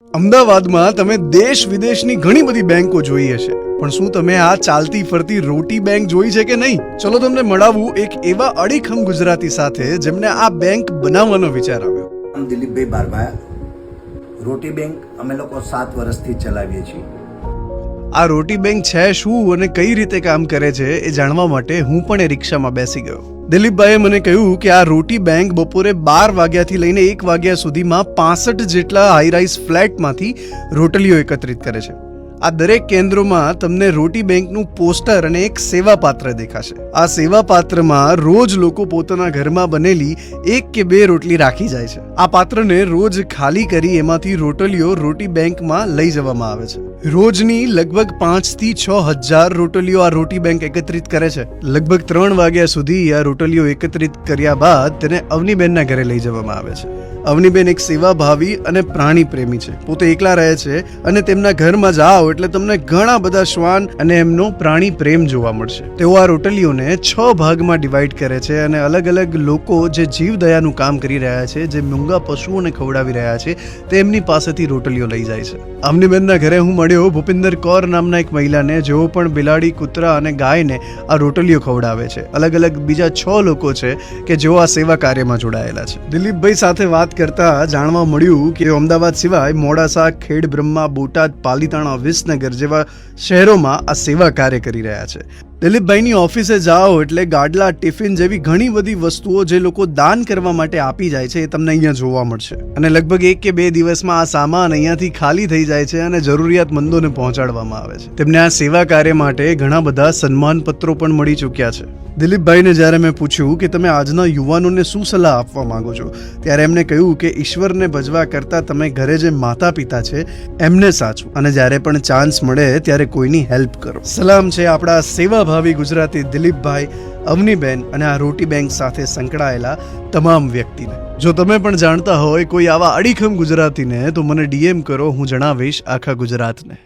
અમદાવાદમાં તમે દેશ વિદેશની ઘણી બધી બેંકો જોઈ હશે, પણ શું તમે આ ચાલતી ફરતી રોટી બેંક જોઈ છે કે નહીં? ચલો તમને મળાવું એક એવા અડીખમ ગુજરાતી સાથે જેમને આ બેંક બનાવવાનો વિચાર આવ્યો. દિલીપભાઈ બારભાયા. રોટી બેંક અમે લોકો 7 વર્ષથી ચલાવીએ છીએ. આ રોટી બેંક છે શું અને કઈ રીતે કામ કરે છે એ જાણવા માટે હું પણ એ રિક્ષામાં બેસી ગયો. દિલીપભાઈએ મને કહ્યું કે આ રોટી બેંક બપોરે 12 વાગ્યાથી લઈને 1 વાગ્યા સુધીમાં 65 જેટલા હાઈરાઈઝ ફ્લેટમાંથી રોટલીઓ એકત્રિત કરે છે. આ દરેક કેન્દ્રોમાં તમને રોટી બેંકનું પોસ્ટર અને એક સેવા પાત્ર દેખાશે. આ સેવા પાત્રમાં રોજ લોકો પોતાના ઘરમાં બનેલી 1 કે 2 રોટલી રાખી જાય છે. આ પાત્રને રોજ ખાલી કરી એમાંથી રોટલીઓ રોટી બેંકમાં લઈ જવામાં આવે છે. રોજની લગભગ 5 થી 6 હજાર રોટલીઓ આ રોટી બેંક એકત્રિત કરે છે. લગભગ 3 વાગ્યા સુધી આ રોટલીઓ એકત્રિત કર્યા બાદ તેને અવનીબેનના ઘરે લઈ જવામાં આવે છે. અવનીબેન એક સેવાભાવી અને પ્રાણી પ્રેમી છે. પોતે એકલા રહે છે અને તેમના ઘરમાં જાઓ એટલે તમને ઘણા બધા શ્વાન અને એમનો પ્રાણી પ્રેમ જોવા મળશે. તેઓ આ રોટલીઓને 6 ભાગમાં ડિવાઈડ કરે છે અને અલગ અલગ લોકો જે જીવદયાનું કામ કરી રહ્યા છે, જે મૂંગા પશુઓને ખવડાવી રહ્યા છે, તેમની પાસેથી રોટલીઓ લઈ જાય છે. અવનીબેનના ઘરે હું મળ્યો ભૂપિન્દર કૌર નામના એક મહિલાને, જેઓ પણ બિલાડી, કૂતરા અને ગાયને આ રોટલીઓ ખવડાવે છે. અલગ અલગ બીજા 6 લોકો છે કે જેઓ આ સેવા કાર્યમાં જોડાયેલા છે. દિલીપભાઈ સાથે વાત કરતા જાણવા મળ્યું કે અમદાવાદ સિવાય મોડાસા, ખેડબ્રહ્મા, બોટાદ, પાલીતાણા, વિસનગર જેવા શહેરોમાં આ સેવા કાર્ય કરી રહ્યા છે. દિલીપભાઈની ઓફિસે જાઓ એટલે ગાડલા, ટિફિન જેવી ઘણી બધી વસ્તુઓ જે લોકો દાન કરવા માટે આપી જાય છે એ તમને અહીંયા જોવા મળશે. અને લગભગ 1 કે 2 દિવસમાં આ સામાન અહીંયાથી ખાલી થઈ જાય છે અને જરૂરિયાતમંદોને પહોંચાડવામાં આવે છે. તેમને આ સેવા કાર્ય માટે ઘણા બધા સન્માન પત્રો પણ મળી ચૂક્યા છે. દિલીપભાઈને જ્યારે મેં પૂછ્યું કે તમે આજના યુવાનોને શું સલાહ આપવા માંગો છો, ત્યારે એમણે કહ્યું કે ઈશ્વરને ભજવા કરતાં તમે ઘરે જે માતા પિતા છે એમને સાચવો અને જ્યારે પણ ચાન્સ મળે ત્યારે કોઈની હેલ્પ કરો. સલામ છે આપણા સેવાભાવી ગુજરાતી દિલીપભાઈ, અવનીબેન અને આ રોટી બેંક સાથે સંકળાયેલા તમામ વ્યક્તિને. જો તમે પણ જાણતા હોય કોઈ આવા અડીખમ ગુજરાતીને તો મને DM કરો, હું જણાવીશ આખા ગુજરાતને.